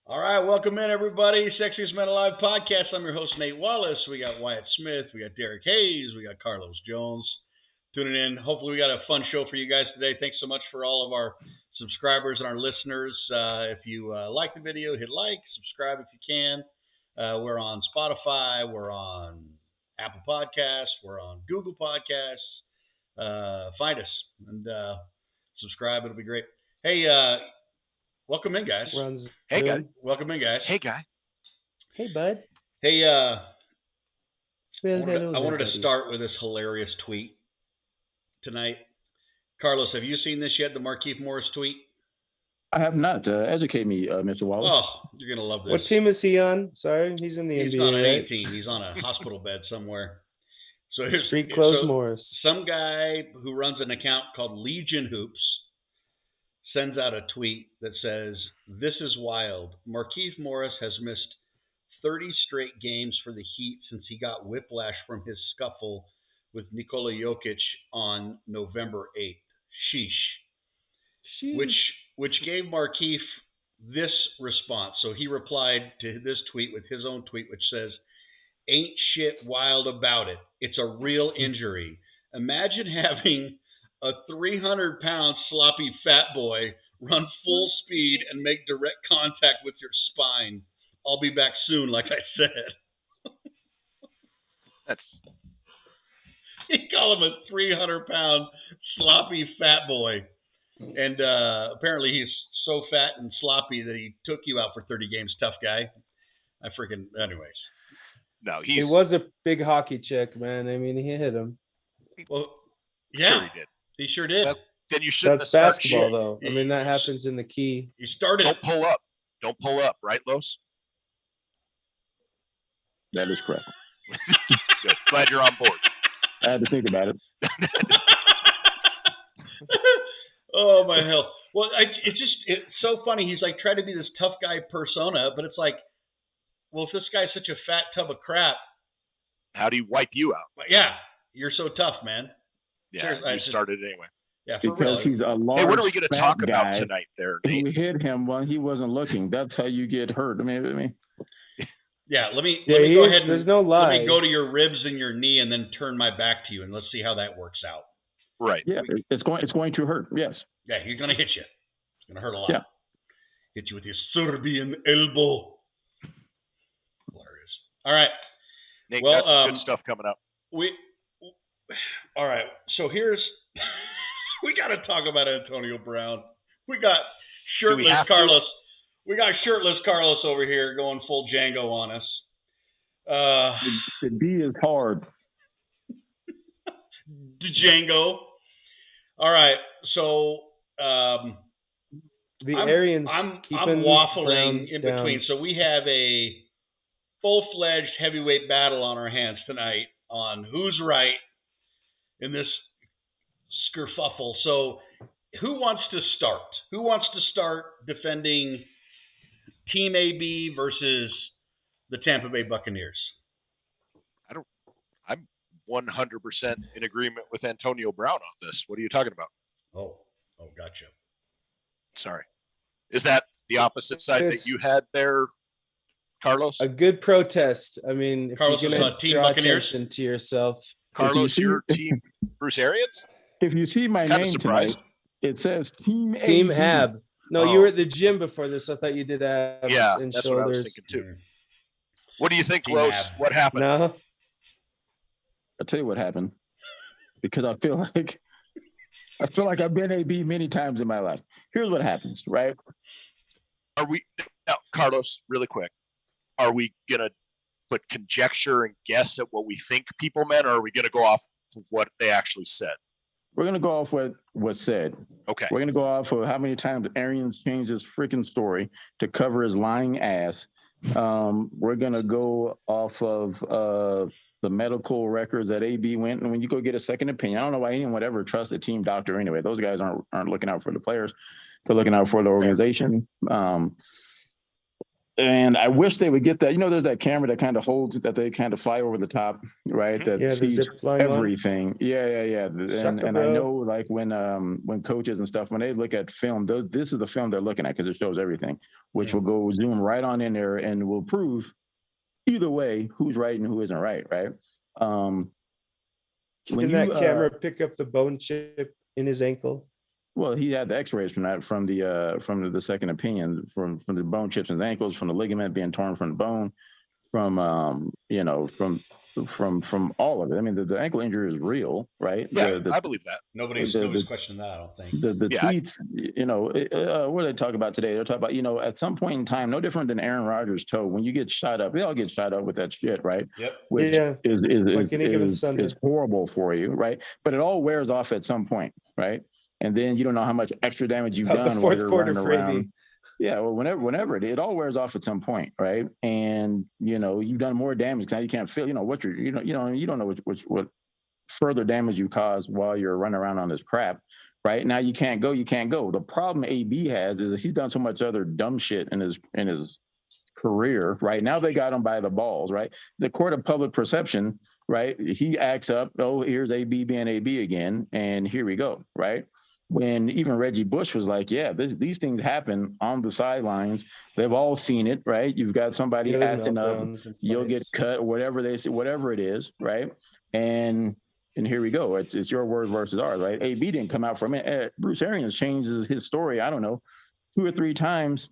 All right, welcome in everybody. Sexiest Men Alive podcast. I'm your host Nate Wallace. We got Wyatt Smith, we got Derrek Hayes, we got Carlos Jones tuning in. Hopefully, we got a fun show for you guys today. Thanks so much for all of our subscribers and our listeners. If you like the video, hit like, subscribe if you can. We're on Spotify, we're on Apple Podcasts, we're on Google Podcasts. Find us and subscribe. It'll be great. Hey, welcome in, guys. Hey, guy. Welcome in, guys. Hey, guy. Hey, bud. Hey, Well, I wanted to buddy. start with this hilarious tweet tonight. Carlos, have you seen this yet? The Markieff Morris tweet? I have not. Educate me, Mr. Wallace. Oh, you're gonna love this. What team is he on? Sorry, he's in the He's NBA, not on right? any team. He's on a hospital bed somewhere. So here's Street clothes Morris. Some guy who runs an account called Legion Hoops sends out a tweet that says, "This is wild. Markieff Morris has missed 30 straight games for the Heat since he got whiplash from his scuffle with Nikola Jokic on November 8th. Sheesh." Sheesh. Which gave Markieff this response. So he replied to this tweet with his own tweet, which says, "Ain't shit wild about it. It's a real injury. Imagine having a 300-pound sloppy fat boy run full speed and make direct contact with your spine. I'll be back soon, like I said." That's He called him a 300-pound sloppy fat boy. And apparently he's so fat and sloppy that he took you out for 30 games. Tough guy. Anyways. no. He was a big hockey chick, man. I mean, he hit him. Well, yeah, Sure he did. he sure did. Well, then you shouldn't That's have started basketball, shit. though. I mean, that happens in the key. He started. Don't pull up. Don't pull up, right, Los? That is correct. Good. Glad you're on board. I had to think about it. Oh my hell! Well, it's so funny. He's like trying to be this tough guy persona, but it's like, well, if this guy's such a fat tub of crap, How do you wipe you out? yeah, you're so tough, man. Yeah, Seriously, you started anyway. Yeah, for Because real. he's a large, Hey, what are we going to fat talk about guy tonight there, who Nate? hit him while he wasn't looking. That's how you get hurt. I mean, Yeah, let me Yeah, go ahead and there's no let lie. me go to your ribs and your knee and then turn my back to you and let's see how that works out. Right. yeah, it's going to hurt. Yes. Yeah, he's gonna hit you. It's gonna hurt a lot. Yeah. Hit you with his Serbian elbow. Hilarious. All right. Nate, Well, got some good stuff coming up. All right. So here's we got to talk about Antonio Brown. We got Do we shirtless have to? Carlos. We got shirtless Carlos over here going full Django on us. The D is hard. Django. All right. So The I'm- Arians. I'm keeping waffling Brown in down. between. So we have a full-fledged heavyweight battle on our hands tonight on who's right in this skerfuffle. So who wants to start? Who wants to start defending Team AB versus the Tampa Bay Buccaneers? I'm 100% in agreement with Antonio Brown on this. What are you talking about? Oh, gotcha. Sorry. Is that the opposite side that It's- you had there, Carlos? A good protest. I mean, if Carlos you're is going on to Team draw Buccaneers? attention to yourself. Carlos, see- your team, Bruce Arians? If you see my Kinda name surprised. tonight, it says Team Team AB. Ab. No, Oh. you were at the gym before this. I thought you did abs Yeah, and that's what I was shoulders. thinking too. What do you think, Team Los? Ab. What happened? No, I'll tell you what happened. Because I feel like I've been AB many times in my life. Here's what happens, right? Are we now, Carlos, really quick? Are we gonna put conjecture and guess at what we think people meant, or are we gonna go off of what they actually said? We're gonna go off what was said. Okay. We're gonna go off of how many times Arians changed his freaking story to cover his lying ass. We're gonna go off of the medical records that AB went, and when you go get a second opinion, I don't know why anyone would ever trust a team doctor anyway. Those guys aren't looking out for the players; they're looking out for the organization. And I wish they would get that. There's that camera that kind of holds that they kind of fly over the top, right? That Yeah, the sees zip line one. everything. Yeah. And I bro. know like when coaches and stuff, when they look at film, this is the film they're looking at because it shows everything, which will go zoom right on in there and will prove either way who's right and who isn't right, right? Can that camera pick up the bone chip in his ankle? Well, he had the X-rays from that, from the second opinion, from the bone chips in his ankles, from the ligament being torn from the bone, from from all of it. I mean, the ankle injury is real, right? Yeah, I believe that. Nobody's questioning that, I don't think. The tweets, what do they talk about today? They're talking about, at some point in time, no different than Aaron Rodgers' toe. When you get shot up, they all get shot up with that shit, right? Yep. Which is horrible for you, right? But it all wears off at some point, right? And then you don't know how much extra damage you've done. The fourth quarter for AB. Yeah, well, whenever it all wears off at some point, right? And you've done more damage. Now you can't feel, what you don't know what further damage you cause while you're running around on this crap, right? Now you can't go. The problem AB has is that he's done so much other dumb shit in his career, right? Now they got him by the balls, right? The court of public perception, right? He acts up. Oh, here's AB being AB again, and here we go, right? When even Reggie Bush was like, yeah, these things happen on the sidelines. They've all seen it, right? You've got somebody acting up, you'll get cut, whatever they say, whatever it is, right? And here we go. It's your word versus ours, right? AB didn't come out from it. Bruce Arians changes his story, I don't know, 2 or 3 times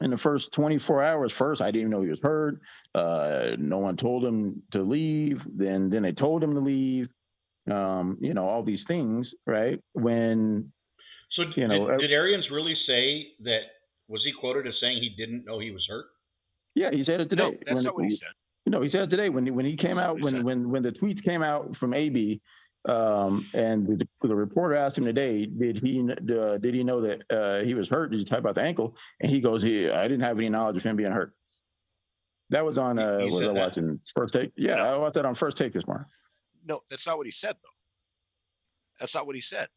in the first 24 hours. First, I didn't even know he was hurt. No one told him to leave. Then they told him to leave. All these things, right? Did Arians really say that? Was he quoted as saying he didn't know he was hurt? Yeah, he said it today. No, that's not what he said. He said it today when he came out, when the tweets came out from AB, and the reporter asked him today, did he know that he was hurt? Did you type about the ankle? And he goes, I didn't have any knowledge of him being hurt. That was on was I watching First Take? Yeah, I watched that on First Take this morning. No, that's not what he said, though. That's not what he said.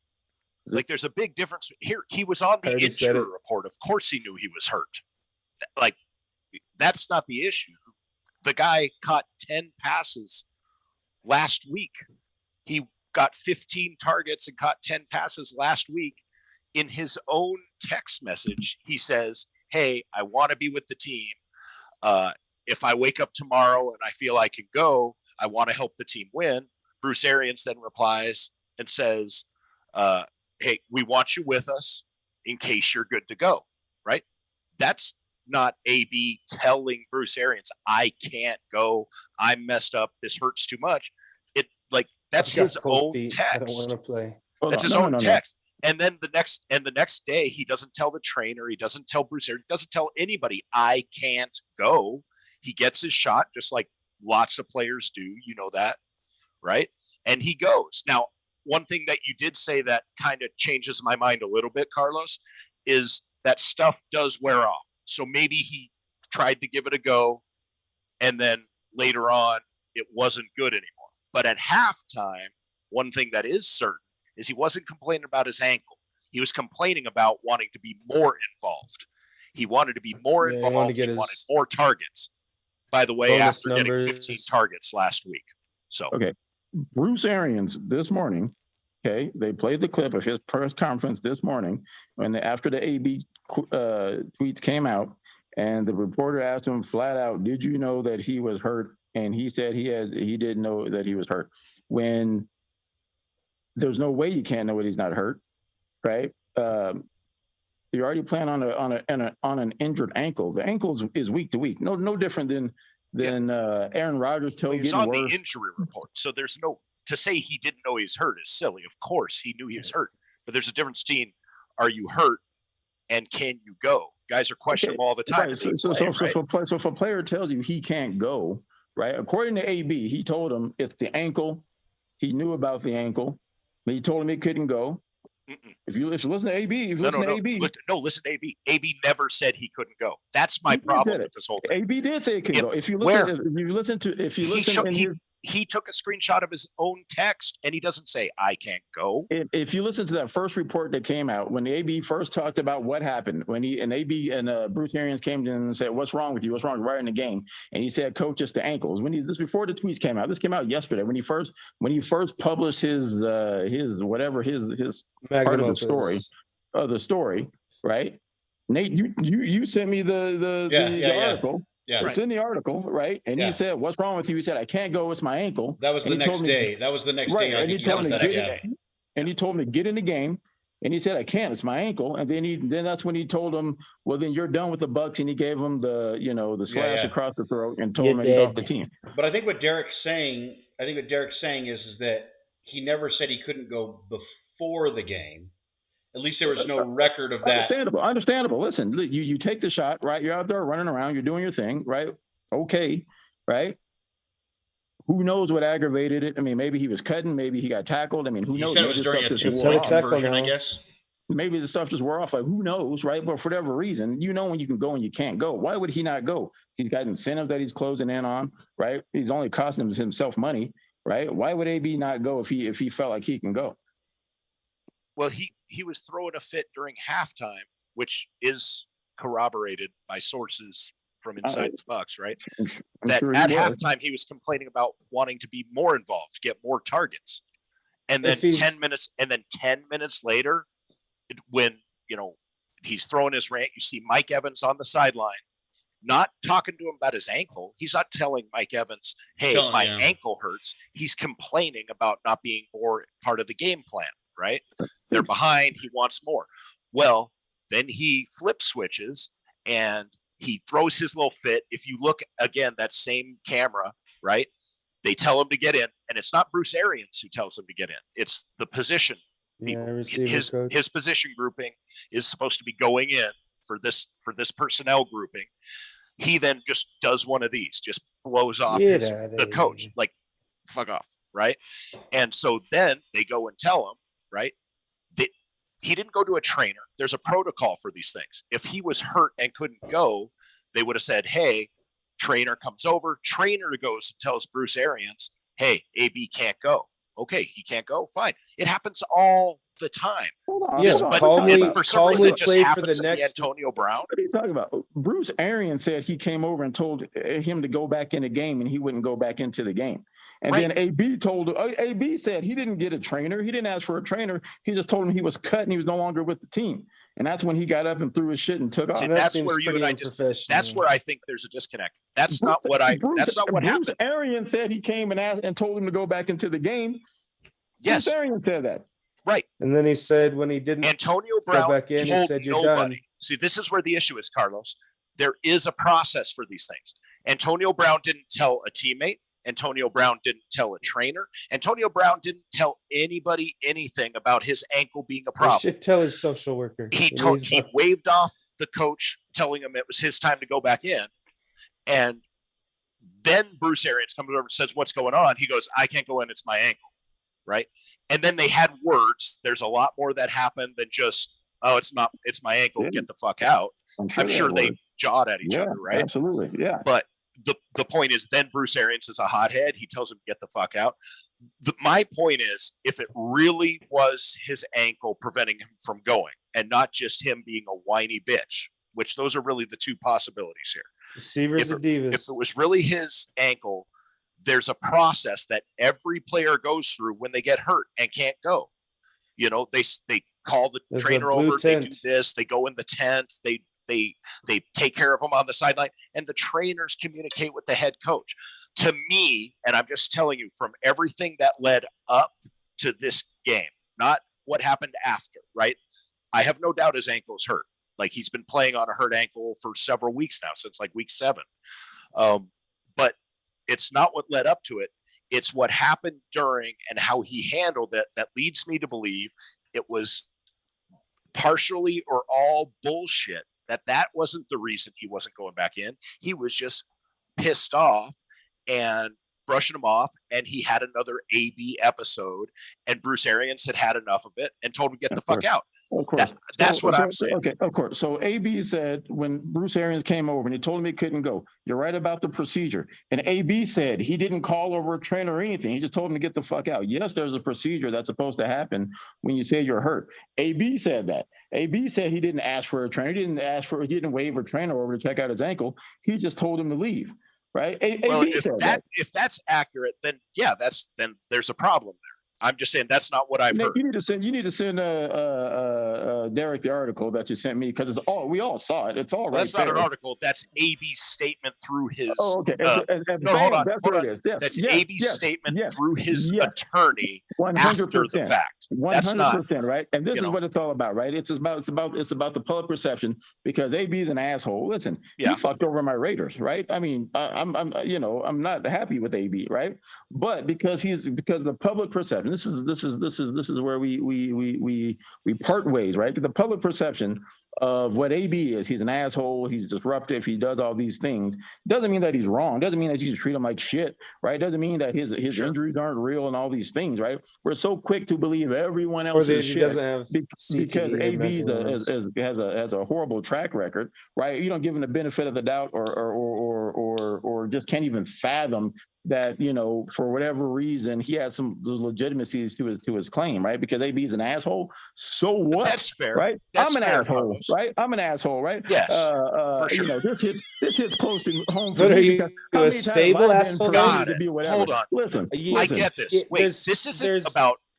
Like, there's a big difference here. He was on the injury report. Of course he knew he was hurt. Like, that's not the issue. The guy caught 10 passes last week. He got 15 targets and caught 10 passes last week. In his own text message, he says, hey, I want to be with the team. If I wake up tomorrow and I feel I can go, I want to help the team win. Bruce Arians then replies and says, hey, we want you with us in case you're good to go, right? That's not AB telling Bruce Arians, I can't go. I'm messed up. This hurts too much. That's his own text. I don't want to play. That's his own text. And then the next day, he doesn't tell the trainer. He doesn't tell Bruce Arians. He doesn't tell anybody, I can't go. He gets his shot just like lots of players do. You know that, right? And he goes. Now, one thing that you did say that kind of changes my mind a little bit, Carlos, is that stuff does wear off. So maybe he tried to give it a go, and then later on, it wasn't good anymore. But at halftime, one thing that is certain is he wasn't complaining about his ankle. He was complaining about wanting to be more involved. He wanted to be more involved. He wanted more targets. By the way, after getting 15 targets last week. So okay. Bruce Arians this morning, okay, they played the clip of his press conference this morning after the AB tweets came out, and the reporter asked him flat out, did you know that he was hurt? And he said he didn't know that he was hurt. When there's no way you can't know that he's not hurt, right? You're already playing on an injured ankle. The ankle is week to week. No different than Aaron Rodgers' toe getting worse. He's on the injury report, so there's no to say he didn't know he was hurt is silly. Of course, he knew he was hurt, but there's a difference between are you hurt and can you go? Guys are questionable all the time. Right. So if a player tells you he can't go, right? According to AB, he told him it's the ankle. He knew about the ankle, but he told him he couldn't go. If you listen to AB, listen to AB. AB never said he couldn't go. That's my problem with this whole thing. AB did say he could go. If you listen, he took a screenshot of his own text and he doesn't say, I can't go. If you listen to that first report that came out, when the AB first talked about what happened, when AB and Bruce Arians came in and said, what's wrong with you? What's wrong right in the game? And he said, coach, it's the ankles. This before the tweets came out. This came out yesterday. When he first published his part of the story, right? Nate, you sent me the article. Yeah. It's in the article, right? And he said, what's wrong with you? He said, I can't go. It's my ankle. That was the next day. That was the next day. And he told me to get in the game. And he said, I can't. It's my ankle. And then that's when he told him, well, then you're done with the Bucks. And he gave him the slash across the throat and told him he's off the team. But I think what Derrek's saying is that he never said he couldn't go before the game. At least there was no record of that. Understandable. Listen, you take the shot, right? You're out there running around. You're doing your thing, right? Okay, right? Who knows what aggravated it? I mean, maybe he was cutting. Maybe he got tackled. I mean, who knows? Maybe maybe the stuff just wore off. Like, who knows, right? But for whatever reason, when you can go and you can't go. Why would he not go? He's got incentives that he's closing in on, right? He's only costing himself money, right? Why would AB not go if he felt like he can go? Well, he was throwing a fit during halftime, which is corroborated by sources from inside the Bucks, right? At halftime he was complaining about wanting to be more involved, get more targets. And then 10 minutes later, when he's throwing his rant, you see Mike Evans on the sideline, not talking to him about his ankle. He's not telling Mike Evans, hey, my ankle hurts. He's complaining about not being more part of the game plan. Right? They're behind. He wants more. Well, then he flip switches and he throws his little fit. If you look again, that same camera, right? They tell him to get in, and it's not Bruce Arians who tells him to get in. It's the position. His position grouping is supposed to be going in for this personnel grouping. He then just does one of these, just blows off the coach, like fuck off, right? And so then they go and tell him, right? He didn't go to a trainer. There's a protocol for these things. If he was hurt and couldn't go, they would have said, hey, trainer comes over. Trainer goes and tells Bruce Arians, hey, AB can't go. Okay, he can't go. Fine. It happens all the time. For some reason, it just happens to be Antonio Brown. What are you talking about? Bruce Arians said he came over and told him to go back in the game, and he wouldn't go back into the game. And then AB said he didn't get a trainer. He didn't ask for a trainer. He just told him he was cut and he was no longer with the team. And that's when he got up and threw his shit and took off. That's where you and I that's where I think there's a disconnect. That's not what happened. Bruce Arians said he came and asked and told him to go back into the game. Yes. Bruce Arians said that. Right. And then he said when he didn't Antonio Brown go back in, he said you're done. See, this is where the issue is, Carlos. There is a process for these things. Antonio Brown didn't tell a teammate. Antonio Brown didn't tell a trainer. Antonio Brown didn't tell anybody anything about his ankle being a problem. He should tell his social worker. He waved off the coach, telling him it was his time to go back in. And then Bruce Arians comes over and says, what's going on? He goes, I can't go in. It's my ankle. Right. And then they had words. There's a lot more that happened than just, oh, it's my ankle. Get the fuck out. I'm sure they jawed at each other. Right. Absolutely. Yeah. But the point is, then Bruce Arians is a hothead. He tells him to get the fuck out. My point is, if it really was his ankle preventing him from going and not just him being a whiny bitch, which those are really the two possibilities here. Receivers and divas. If it was really his ankle, there's a process that every player goes through when they get hurt and can't go. They call the trainer over, they do this, they go in the tent, they take care of them on the sideline, and the trainers communicate with the head coach. To me, and I'm just telling you from everything that led up to this game, not what happened after, right? I have no doubt his ankle's hurt. Like, he's been playing on a hurt ankle for several weeks now, since like week 7. But it's not what led up to it. It's what happened during and how he handled it that leads me to believe it was partially or all bullshit. That wasn't the reason he wasn't going back in. He was just pissed off and brushing him off, and he had another AB episode, and Bruce Arians had enough of it and told him to get the fuck out. Of course. That's what I'm saying. Okay, of course. So AB said when Bruce Arians came over and he told him he couldn't go, you're right about the procedure. And AB said he didn't call over a trainer or anything. He just told him to get the fuck out. Yes, there's a procedure that's supposed to happen when you say you're hurt. AB said that. AB said he didn't ask for a trainer. He didn't waive a trainer over to check out his ankle. He just told him to leave. Right? Well, AB said that. If that's accurate, then yeah, then there's a problem there. I'm just saying that's not what I've Nick, heard. You need to send Derrek the article that you sent me because we all saw it. It's all right. That's not an article. That's AB's statement through his. Oh, okay. Hold on. That's what it is. Yes, that's yes, AB's statement through his attorney 100%, after the fact. That's 100%, right? And this is what it's all about, right? It's about the public perception because AB's an asshole. Listen, he fucked over my Raiders, right? I mean, I'm not happy with AB, right? But because the public perception. This is where we part ways, right? The public perception of what AB is. He's an asshole. He's disruptive. He does all these things. Doesn't mean that he's wrong. Doesn't mean that you should treat him like shit, right? Doesn't mean that his injuries aren't real and all these things, right? We're so quick to believe everyone else's shit because AB has a horrible track record, right? You don't give him the benefit of the doubt or just can't even fathom that, for whatever reason, he has some those legitimacies to his claim, right? Because AB is an asshole. So what? That's fair, right? That's I'm an fair, asshole, Carlos. right? I'm an asshole, right? Yes, for sure. This hits close to home. But are you a stable asshole? Hold on. Listen, I get this. Wait,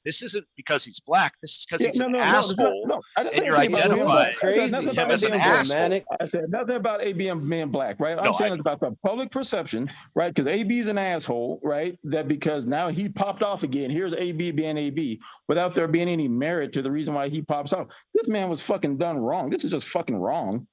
this isn't because he's black. This is because he's an asshole, and you're identifying him as an asshole. I said nothing about AB being black, right? I'm saying it's about the public perception, right? Because AB is an asshole, right? That because now he popped off again. Here's AB being AB without there being any merit to the reason why he pops off. This man was fucking done wrong. This is just fucking wrong,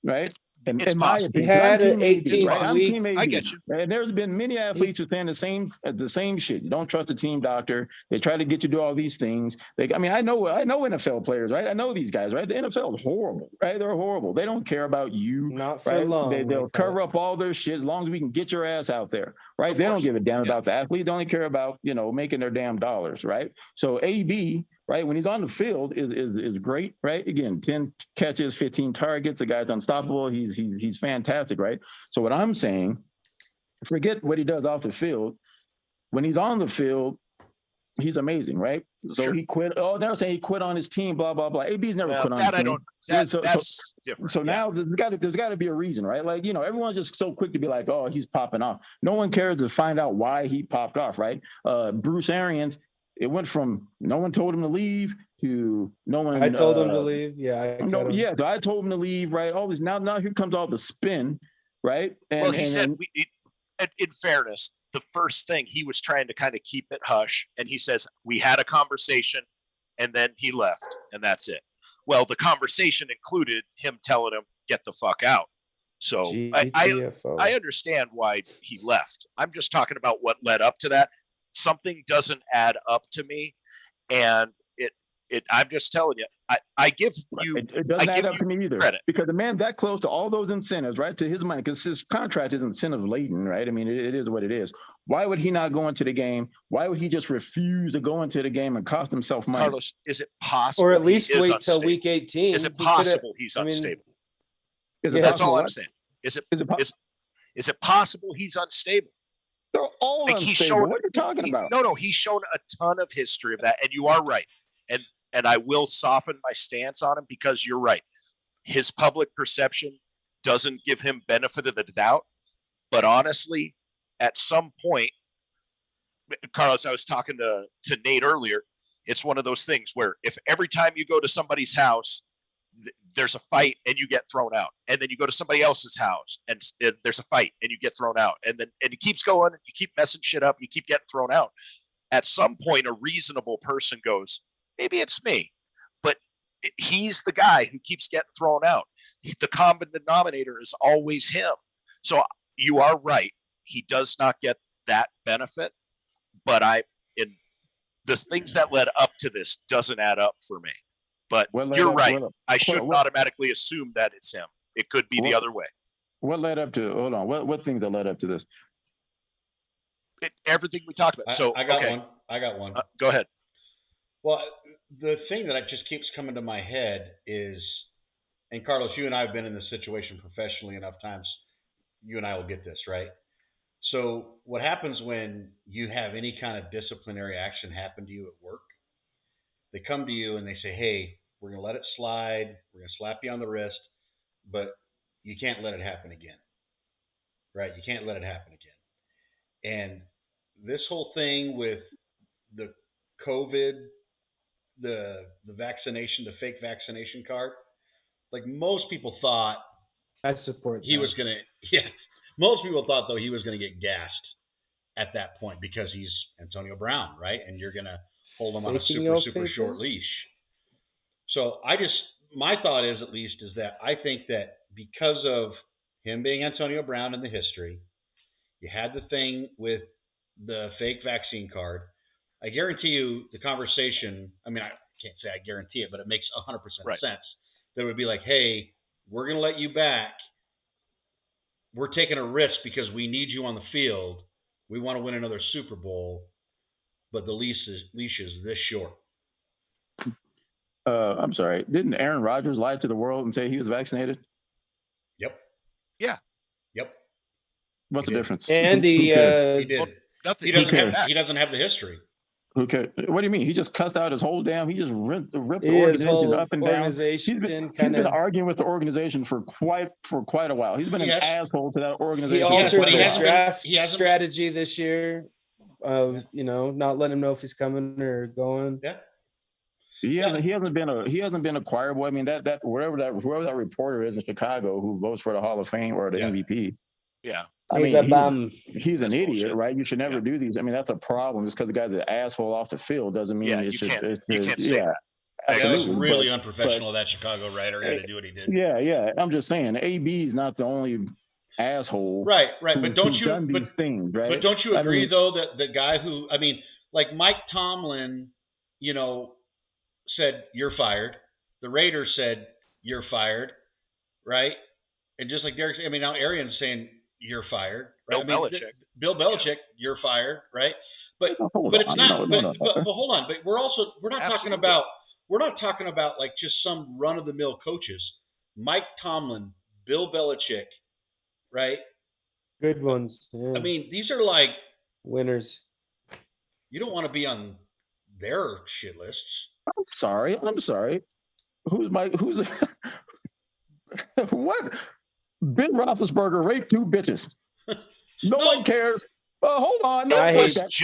right? And it's my possible. opinion, He had an 18 18-week. I get you. And there's been many athletes who saying the same shit. You don't trust a team doctor. They try to get you to do all these things. I know NFL players, right? I know these guys, right? The NFL is horrible, right? They're horrible. They don't care about you. Not for right? long. They'll cover up all their shit as long as we can get your ass out there, right? They don't give a damn about the athlete. They only care about, making their damn dollars, right? So AB, right, when he's on the field is great, right? Again, 10 catches, 15 targets. The guy's unstoppable. He's fantastic, right? So what I'm saying, forget what he does off the field. When he's on the field, he's amazing, right? So he quit. Oh, they're saying he quit on his team, blah, blah, blah. AB's never quit on his team. That's different. So now there's got to be a reason, right? Like, everyone's just so quick to be like, oh, he's popping off. No one cares to find out why he popped off, right? Bruce Arians, it went from no one told him to leave to no one. I told him to leave. Yeah. So I told him to leave. Right. All these now here comes all the spin. Right. And he said, in fairness, the first thing he was trying to kind of keep it hush, and he says we had a conversation, and then he left, and that's it. Well, the conversation included him telling him get the fuck out. So I understand why he left. I'm just talking about what led up to that. Something doesn't add up to me, and I'm just telling you, I give you it doesn't add up to me either credit. Because the man that close to all those incentives, right, to his money, because his contract is incentive laden, right? I mean, it is what it is. Why would he not go into the game? Why would he just refuse to go into the game and cost himself money? Carlos, is it possible? Or at least wait till week 18. Is it possible he's unstable? That's all I'm saying. Is it possible he's unstable? They're all unstable. What are you talking about? No, he's shown a ton of history of that, and you are right. And I will soften my stance on him because you're right. His public perception doesn't give him benefit of the doubt. But honestly, at some point, Carlos, I was talking to Nate earlier. It's one of those things where if every time you go to somebody's house, there's a fight and you get thrown out, and then you go to somebody else's house and there's a fight and you get thrown out, and it keeps going. You keep messing shit up. You keep getting thrown out. At some point, a reasonable person goes, maybe it's me, but he's the guy who keeps getting thrown out. The common denominator is always him. So you are right. He does not get that benefit, but in the things that led up to this doesn't add up for me. But you're right. I shouldn't automatically assume that it's him. It could be the other way. What led up to? Hold on. What things that led up to this? Everything we talked about. So I got one. Go ahead. Well, the thing that just keeps coming to my head is, and Carlos, you and I have been in this situation professionally enough times. You and I will get this, right? So what happens when you have any kind of disciplinary action happen to you at work? They come to you and they say, hey, we're going to let it slide. We're going to slap you on the wrist, but you can't let it happen again, right? You can't let it happen again. And this whole thing with the COVID, the vaccination, the fake vaccination card, like most people thought I support he that. was going to, most people thought though he was going to get gassed at that point because he's Antonio Brown, right? And you're going to hold him on a super short leash. So my thought is, at least, is that I think that because of him being Antonio Brown in the history, you had the thing with the fake vaccine card. I guarantee you the conversation, I mean, I can't say I guarantee it, but it makes 100% sense. That would be like, hey, we're going to let you back. We're taking a risk because we need you on the field. We want to win another Super Bowl, but the leash is this short. I'm sorry. Didn't Aaron Rodgers lie to the world and say he was vaccinated? Yep. Yeah. Yep. What's the difference? And he did. Well, nothing. He doesn't have the history. Okay. What do you mean? He just cussed out his whole damn. He just ripped the his organization whole up and down. organization He's been arguing with the organization for quite a while. He's been an asshole to that organization. He altered the draft he hasn't strategy this year. Not letting him know if he's coming or going. Yeah. He hasn't been a choir boy. I mean, whoever that reporter is in Chicago who votes for the Hall of Fame or the MVP. Yeah. He's a bum. He's an idiot, right? You should never do these. I mean, that's a problem. Just because the guy's an asshole off the field doesn't mean you can't say that. Absolutely. That was really unprofessional of that Chicago writer to do what he did. Yeah. I'm just saying, AB is not the only asshole. Right. But don't you done these things, right? But don't you agree though that the guy who, I mean, like Mike Tomlin, said you're fired. The Raiders said you're fired, right? And just like Derrek, I mean, now Arians saying you're fired. Right? Bill Belichick, you're fired, right? But it's not. But hold on. But we're not talking about like just some run of the mill coaches. Mike Tomlin, Bill Belichick, right? Good ones. Yeah. I mean, these are like winners. You don't want to be on their shit lists. I'm sorry. Who's what? Ben Roethlisberger raped 2 bitches. No one cares. Hold on. I hate this.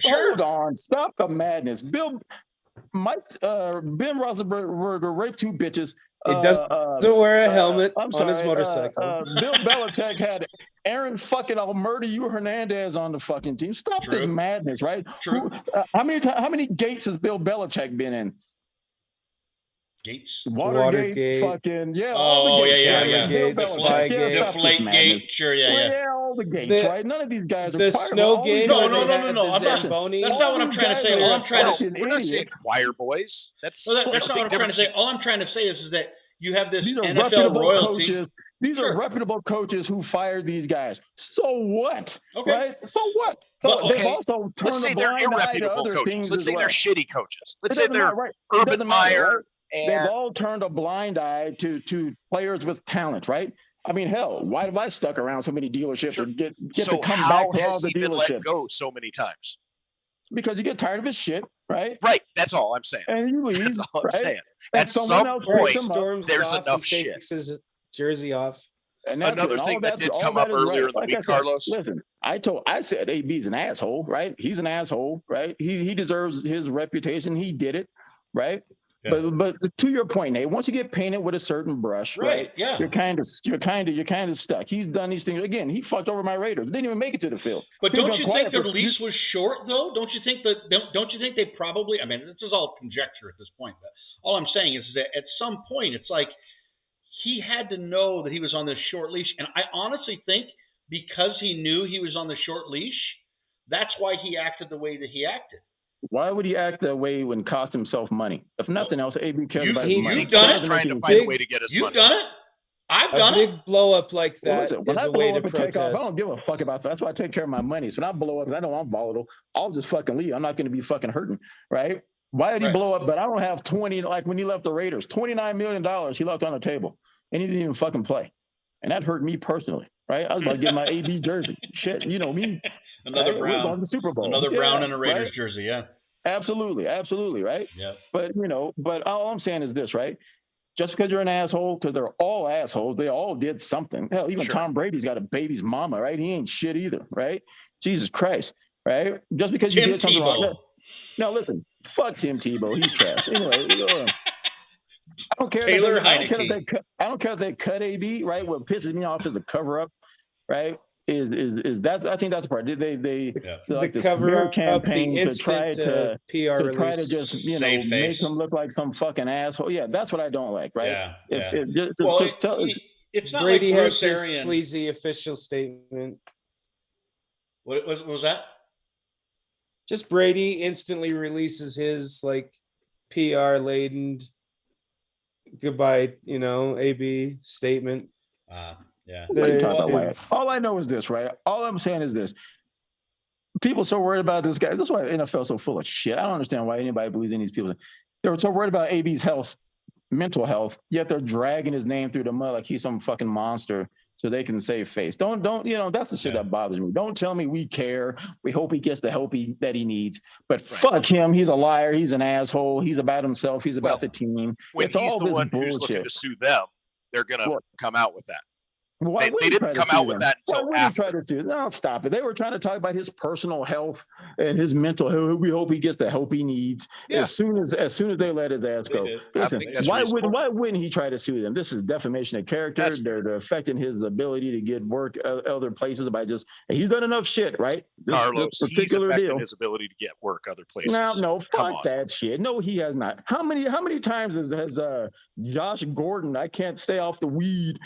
Hold on. Stop the madness. Ben Roethlisberger raped 2 bitches. He doesn't wear a helmet on his motorcycle. Bill Belichick had Aaron fucking Murder You Hernandez on the fucking team. Stop this madness, right? True. How many gates has Bill Belichick been in? Gates? Watergate. Fucking, all the gates. Deflategate. Sure, yeah. All the gates, right? None of these guys are the snow game. No. That's not what I'm trying to say. We're not saying choir boys. That's not what I'm trying to say. All I'm trying to say is that you have this NFL royalty. These are reputable coaches who fired these guys. So what? Okay. Right? So what? So they've also turned a blind eye to other things. Let's say they're shitty coaches. Let's say they're right. Urban Meyer. They've all turned a blind eye to players with talent, right? I mean, hell, why have I stuck around so many dealerships and get to come back to all the dealerships? Let go so many times? Because you get tired of his shit, right? Right. That's all I'm saying. And you leave. That's all I'm saying. At some point, there's enough shit. Takes his jersey off. And another thing that did come up earlier in the week, Carlos. Listen, I said AB's an asshole, right? He's an asshole, right? He deserves his reputation. He did it, right? Yeah. But to your point, Nate, once you get painted with a certain brush, right? Yeah. You're kind of stuck. He's done these things again. He fucked over my Raiders. Didn't even make it to the field. But don't you think the leash was short though? Don't you think they probably? I mean, this is all conjecture at this point. But all I'm saying is that at some point, it's like he had to know that he was on this short leash, and I honestly think because he knew he was on the short leash, that's why he acted the way that he acted. Why would he act that way when it cost himself money? If nothing else, AB cares about his money. You've done it. Trying to find a way to get his money. You've done it. done it. A big blow up like that Listen, when is I a way blow to up and take off, I protest. don't give a fuck about that. That's why I take care of my money. So when I blow up and I know I'm volatile, I'll just fucking leave. I'm not going to be fucking hurting, right? Why did he blow up? But I don't have 20, like when he left the Raiders, $29 million he left on the table and he didn't even fucking play. And that hurt me personally, right? I was about to get my AB jersey. Shit, you know me. Another right? Brown. We're going to the Super Bowl. Another Brown in a Raiders right? jersey, yeah. Absolutely, right? Yeah. But, but all I'm saying is this, right? Just because you're an asshole, because they're all assholes, they all did something. Hell, even Tom Brady's got a baby's mama, right? He ain't shit either, right? Jesus Christ, right? Just because you did something wrong. No, listen, fuck Tim Tebow. He's trash. Anyway, I don't care. I don't care if they cut AB, right? What pisses me off is the cover up, right? Is that I think that's the part. They like the this cover up campaign the to try to PR to try to just make him look like some fucking asshole. Yeah, that's what I don't like, right? It's not Brady like has his sleazy official statement. What was that? Just Brady instantly releases his like PR laden goodbye, AB statement. Yeah. What are you talking about, Wyatt? All I know is this, right? All I'm saying is this. People are so worried about this guy. That's why the NFL is so full of shit. I don't understand why anybody believes in these people. They're so worried about AB's health, mental health, yet they're dragging his name through the mud like he's some fucking monster so they can save face. Don't, that's the shit that bothers me. Don't tell me we care. We hope he gets the help that he needs. But fuck him. He's a liar. He's an asshole. He's about himself. He's about the team. When it's he's all the this one bullshit. who's looking to sue them, they're going to come out with that. They didn't come out with that until after. No, stop it. They were trying to talk about his personal health and his mental health. We hope he gets the help he needs as soon as they let his ass go. Listen, why wouldn't he try to sue them? This is defamation of character. They're affecting his ability to get work other places by he's done enough shit, right? Carlos, he's affecting his ability to get work other places. No, fuck that shit. No, he has not. How many times has Josh Gordon, I can't stay off the weed,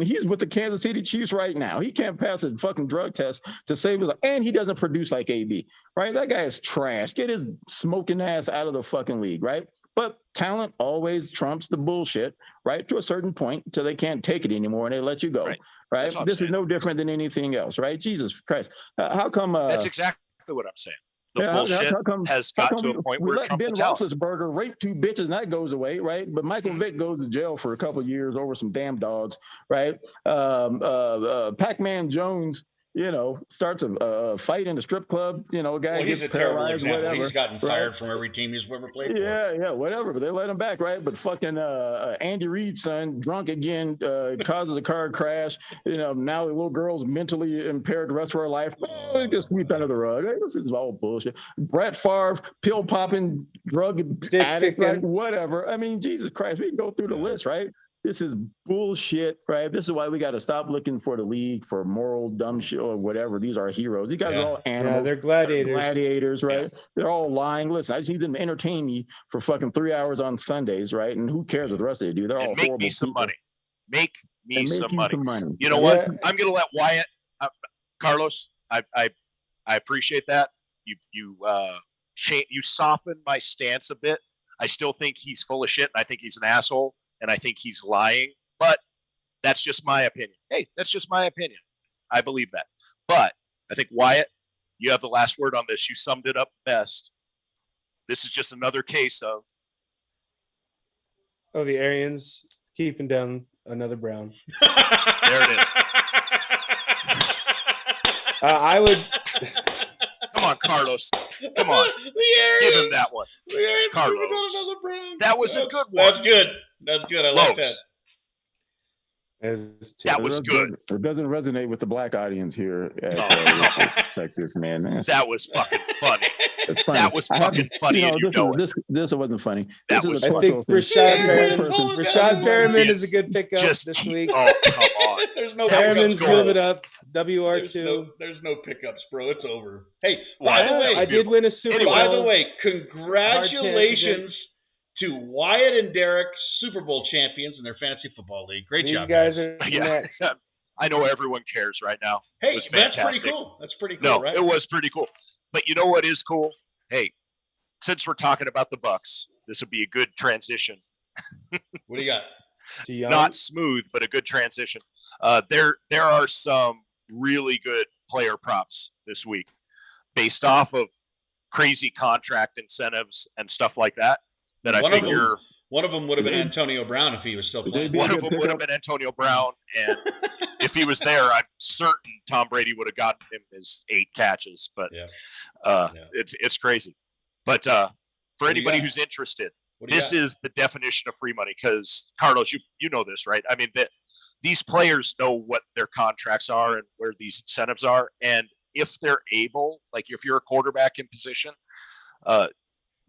he's with the Kansas City Chiefs right now. He can't pass a fucking drug test to save his life, and he doesn't produce like AB, right? That guy is trash. Get his smoking ass out of the fucking league, right? But talent always trumps the bullshit, right? To a certain point, until they can't take it anymore and they let you go, right? This is no different than anything else, right? Jesus Christ. How come? That's exactly what I'm saying. The bullshit has got to a point where Trump Ben Roethlisberger raped 2 bitches and that goes away, right? But Michael Vick goes to jail for a couple of years over some damn dogs, right? Pac-Man Jones, starts a fight in a strip club. A guy gets paralyzed, whatever. He's gotten fired from every team he's ever played for. Yeah, whatever. But they let him back, right? But fucking Andy Reid's son, drunk again, causes a car crash. Now the little girl's mentally impaired the rest of her life. It gets swept under the rug. This is all bullshit. Brett Favre, pill popping, drug addict, right? Whatever. I mean, Jesus Christ, we can go through the list, right? This is bullshit, right? This is why we got to stop looking for the league for moral dumb shit or whatever. These are heroes. These guys are all animals. Yeah, they're gladiators. Gladiators, right? Yeah. They're all lying. Listen, I just need them to entertain me for fucking 3 hours on Sundays, right? And who cares what the rest of they do? They're all horrible. Make me some money. Make me some money. Money. You know what? I'm going to let Wyatt, Carlos. I appreciate that. You softened my stance a bit. I still think he's full of shit, and I think he's an asshole. And I think he's lying, but that's just my opinion. Hey, that's just my opinion. I believe that. But I think, Wyatt, you have the last word on this. You summed it up best. This is just another case of... the Arians keeping down another Brown. There it is. I would... Come on, Carlos. Come on. Give him that one. Carlos. That was a good one. That's good. I like that. That was good. It doesn't resonate with the black audience here at Sexiest Man. That was fucking funny. It's funny. That was fucking funny. This wasn't funny. I think Rashad Perriman is a good pickup this week. Oh, come on. There's no Perriman's moving up. WR2. There's no pickups, bro. It's over. Hey, by the way, I did win a Super Bowl. By the way, congratulations to Wyatt and Derrek, Super Bowl champions in their fantasy football league. Great job. These guys are next. I know everyone cares right now. Hey, it was fantastic. That's pretty cool. No, it was pretty cool. But you know what is cool? Hey, since we're talking about the Bucks, this would be a good transition. What do you got? Not smooth, but a good transition. There are some really good player props this week based off of crazy contract incentives and stuff like that. That I figure one of them would have been Antonio Brown if he was still playing. One of them would have been Antonio Brown, and if he was there, I'm certain Tom Brady would have gotten him his 8 catches. But it's crazy. But for anybody who's interested, this is the definition of free money. Because Carlos, you know this, right? I mean, these players know what their contracts are and where these incentives are, and if they're able, like if you're a quarterback in position,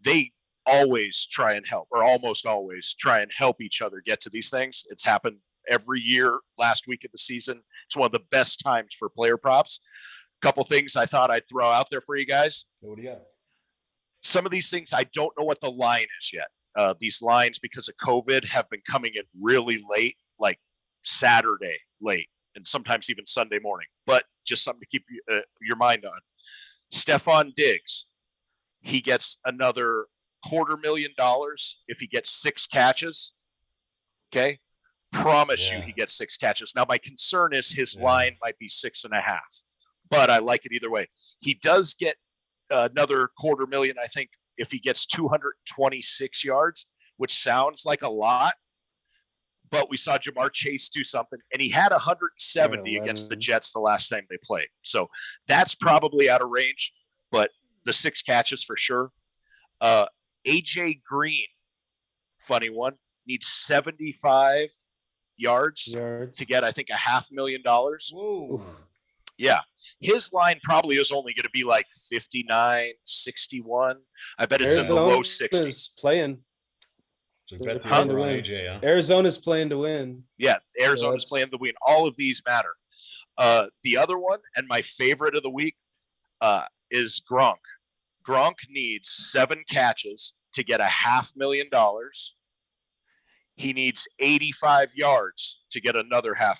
they always try and help, or almost always try and help each other get to these things. It's happened every year. Last week of the season, it's one of the best times for player props. A couple things I thought I'd throw out there for you guys. What do you got? Some of these things I don't know what the line is yet. These lines, because of COVID, have been coming in really late, like Saturday late, and sometimes even Sunday morning. But just something to keep your mind on. Stephon Diggs, he gets another $250,000 if he gets 6 catches. Okay, promise you he gets 6 catches. Now my concern is his line might be 6.5, but I like it either way. He does get another $250,000, I think, if he gets 226 yards, which sounds like a lot. But we saw Jamar Chase do something, and he had 170 against the Jets the last time they played. So that's probably out of range, but the 6 catches for sure. AJ Green, funny one, needs 75 yards to get, I think, $500,000. Whoa. Yeah. His line probably is only going to be like 59, 61. I bet it's in the low 60s. Playing. So playing to win. AJ, huh? Arizona's playing to win. Yeah, Arizona's playing to win. All of these matter. The other one, and my favorite of the week, is Gronk. Gronk needs 7 catches to get $500,000. He needs 85 yards to get another $500,000.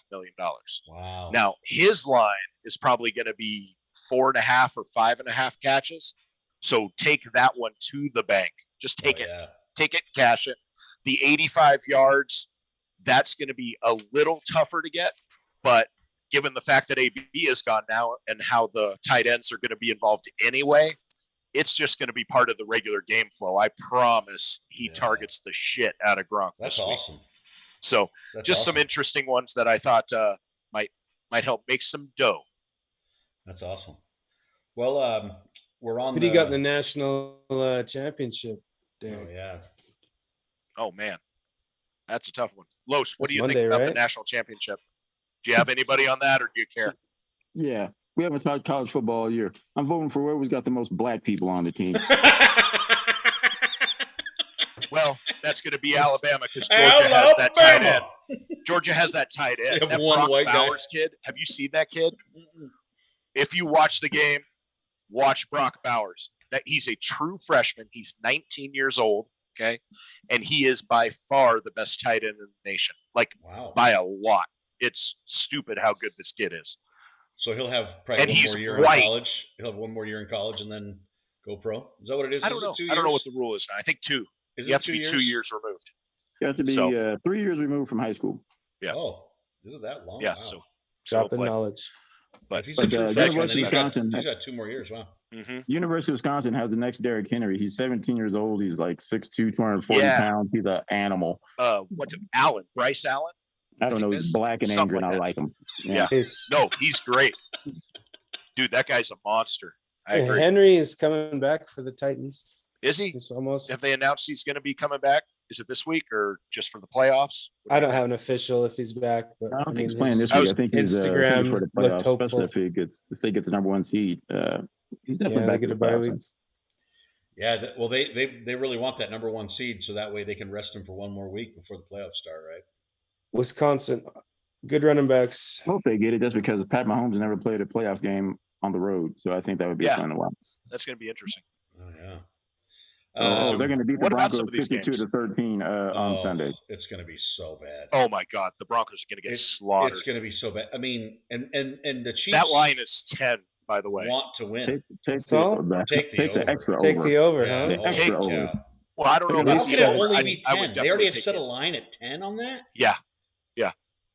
Wow. Now, his line is probably going to be 4.5 or 5.5 catches. So take that one to the bank. Just take it. Yeah. Take it, cash it. The 85 yards, that's going to be a little tougher to get. But given the fact that AB is gone now and how the tight ends are going to be involved anyway, it's just going to be part of the regular game flow. I promise he targets the shit out of Gronk this week. Awesome. So just some interesting ones that I thought might help make some dough. That's awesome. Well, we're on. But he got the national championship. Derrek. Oh yeah. Oh man, that's a tough one. Los, what do you Monday, think about the national championship? Do you have anybody on that, or do you care? Yeah, we haven't talked college football all year. I'm voting for whoever's got the most black people on the team. Well, that's going to be Alabama because Georgia has that tight end. Georgia has that tight end. That Brock Bowers kid. Have you seen that kid? If you watch the game, watch Brock Bowers. That he's a true freshman. He's 19 years old. Okay, and he is by far the best tight end in the nation. Like by a lot. It's stupid how good this kid is. So he'll have probably one more year in college. He'll have one more year in college and then go pro. Is that what it is? I don't know. I don't know what the rule is now. I think 2. You have to be 2 years removed. You have to be 3 years removed from high school. Yeah. Oh, is it that long? Yeah. Wow. So dropping knowledge. But University of Wisconsin, he's got 2 more years. Wow. Mm-hmm. University of Wisconsin has the next Derrick Henry. He's 17 years old. He's like 6'2", 240 pounds. He's an animal. What's it? Allen? Bryce Allen? I don't know. He's black and angry, and I like him. Yeah. No, he's great. Dude, that guy's a monster. I agree. Henry is coming back for the Titans. Is he? It's almost. Have they announced he's going to be coming back? Is it this week or just for the playoffs? I don't have an official if he's back, but I don't think he's playing this week. I think he's Instagram for the playoffs, looked hopeful. especially if they get the number 1 seed. He's definitely back get to a the bye playoffs. week. Yeah, well, they really want that number 1 seed, so that way they can rest him for 1 more week before the playoffs start, right? Wisconsin, good running backs. I hope they get it just because Pat Mahomes never played a playoff game on the road, so I think that would be fun to watch. That's going to be interesting. Oh yeah. So they're going to beat the Broncos 52-13 on Sunday. It's going to be so bad. Oh my God, the Broncos are going to get slaughtered. It's going to be so bad. I mean, and the Chiefs. That line is 10, by the way. Want to win? Take the extra over. Take the over, Yeah, huh? The extra over. Yeah. Well, I don't know At about How least can the it seven. over. only be I 10? would They already definitely have take set a Kansas. line at 10 on that? Yeah.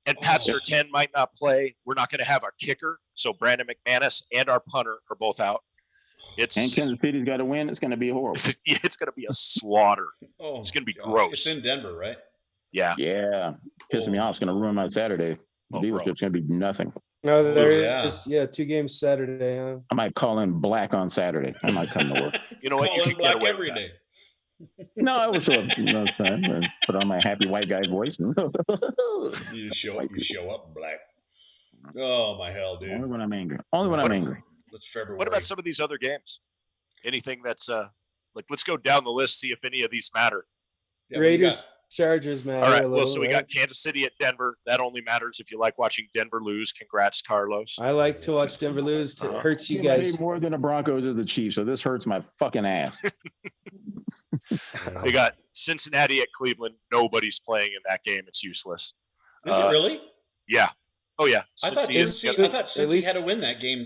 And Pat Oh. Surtain might not play. We're not going to have our kicker. So Brandon McManus and our punter are both out. And Kansas City's got to win. It's going to be horrible. It's going to be a slaughter. Oh, It's going to be gosh. gross. It's in Denver, right? Yeah. Yeah. Pissing me off. It's going to ruin my Saturday. Oh, Dealership's going to be nothing. No, there yeah. is 2 games Saturday. Huh? I might call in black on Saturday. I might come to work. You know what? Call You in can black get away every with that. day. No, I will show up next time and put on my happy white guy voice. You show up black. Oh, my hell, dude. Only when I'm angry. Only when I'm angry. That's February. What about some of these other games? Anything that's like, let's go down the list, see if any of these matter. Yeah, what do you got? Raiders, Chargers, man. All right. Well, so we got Kansas City at Denver. That only matters if you like watching Denver lose. Congrats, Carlos. I like to watch Denver lose. It hurts you Anybody guys. more than the Broncos is the Chiefs, so this hurts my fucking ass. They got Cincinnati at Cleveland. Nobody's playing in that game. It's useless. Is it really? Yeah. Oh, yeah. I thought Cincy had to win that game.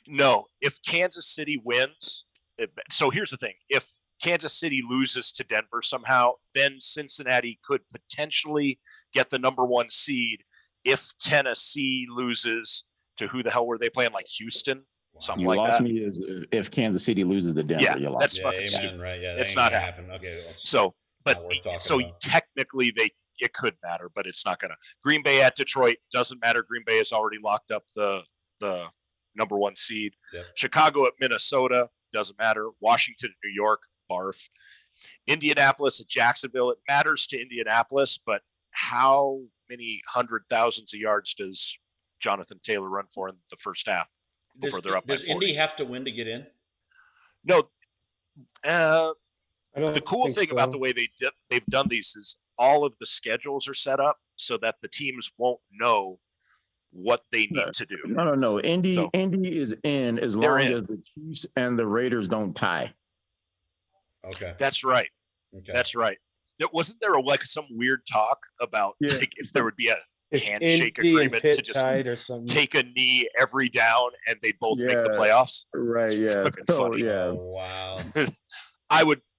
No. If Kansas City wins, so here's the thing. If Kansas City loses to Denver somehow, then Cincinnati could potentially get the number 1 seed. If Tennessee loses to who the hell were they playing? Like Houston? Something You like lost that. me is if Kansas City loses to Denver. Yeah, you lost. that's Yeah, fucking amen, stupid. right? Yeah, It's that not ain't gonna happening. happen. Okay. Well, So, but not worth talking so about. technically it could matter, but it's not going to. Green Bay at Detroit doesn't matter. Green Bay has already locked up the number 1 seed. Yep. Chicago at Minnesota doesn't matter. Washington at New York, barf. Indianapolis at Jacksonville. It matters to Indianapolis, but how many hundred thousands of yards does Jonathan Taylor run for in the first half before they're up by 40? Does Indy have to win to get in? No. I don't The cool think thing so. about the way they've done these is all of the schedules are set up so that the teams won't know what they need to do. No. Indy So- Indy is in as They're long in. as the Chiefs and the Raiders don't tie. Okay. That's right. Okay. That's right. Wasn't there some weird talk about Yeah. like, if there would be a If handshake Indy and agreement Pitt to just tied or something. take a knee every down and they both make the Yeah. playoffs? Right, It's yeah. fucking So, funny. yeah. Oh, wow.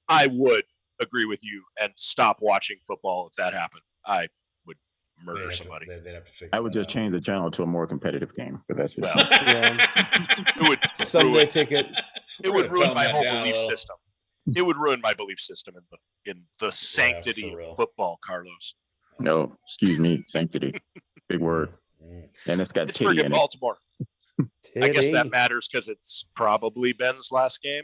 I would agree with you and stop watching football if that happened. I would murder somebody. They'd have to figure I would that just out. change the channel to a more competitive game. But that's just Well, Yeah. it would Sunday ruin, ticket. it We're would gonna ruin tone my that whole down a belief little. system. It would ruin my belief system in the sanctity for real. of football, Carlos. no, excuse me, sanctity. Big word. Mm. And it's got Pittsburgh titty and in it. Baltimore. I guess that Titty. matters because it's probably Ben's last game.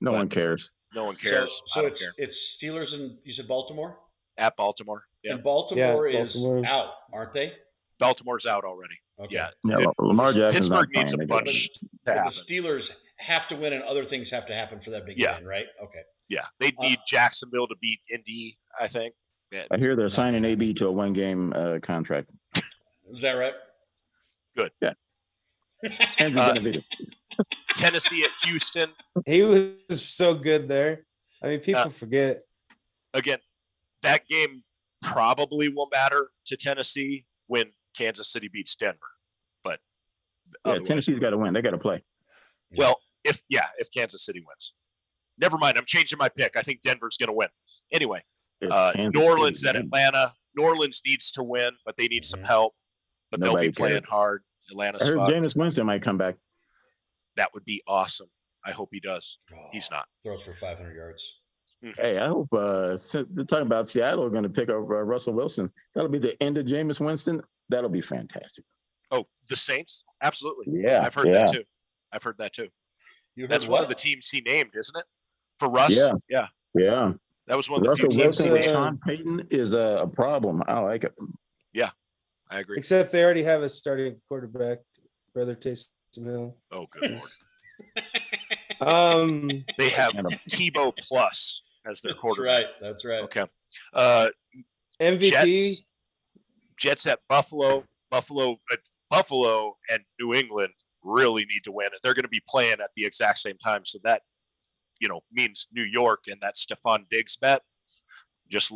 No but- one cares. No one cares. So I don't care. it's Steelers and you said Baltimore? At Baltimore. Yeah. And Baltimore Yeah, is Baltimore. out, aren't they? Baltimore's out already. Okay. Yeah. Yeah, Lamar Jackson's not Pittsburgh needs a playing. bunch to But happen. the Steelers have to win and other things have to happen for that big Yeah. win, right? Okay. Yeah. They need Jacksonville to beat Indy, I think. Yeah. I hear they're signing AB to a 1-game contract. Is that right? Good. Yeah. Andrew Uh, Benavides. Tennessee at Houston. He was so good there. I mean, people forget. Again, that game probably will matter to Tennessee when Kansas City beats Denver. But Yeah, otherwise- Tennessee's got to win. They got to play. well, if Kansas City wins. Never mind. I'm changing my pick. I think Denver's going to win. Anyway, If Kansas New Orleans City at wins. Atlanta. New Orleans needs to win, but they need some Mhm. help. But they'll Nobody be playing cares. hard. I Atlanta's heard fucked. Jameis Winston might come back. That would be awesome. I hope he does. Oh, He's not. Throws for 500 yards. Hey, I hope since they're talking about Seattle are going to pick up Russell Wilson. That'll be the end of Jameis Winston. That'll be fantastic. Oh, the Saints? Absolutely. Yeah, I've heard that too. I've heard that too. You heard That's one of what? the teams he named, isn't it? For Russ? Yeah. Yeah. Yeah. That was one of the Russell few teams he Wilson and named. Sean Payton is a problem. I like it. I agree. Except they already have a starting quarterback, Brother Taysom Hill. Oh, good lord. They have And Tebow Plus as their That's quarterback. right. That's right. Okay. MVP. Jets at Buffalo. Buffalo and New England really need to win. They're going to be playing at the exact same time. So that, means New York and that Stephon Diggs bet. Just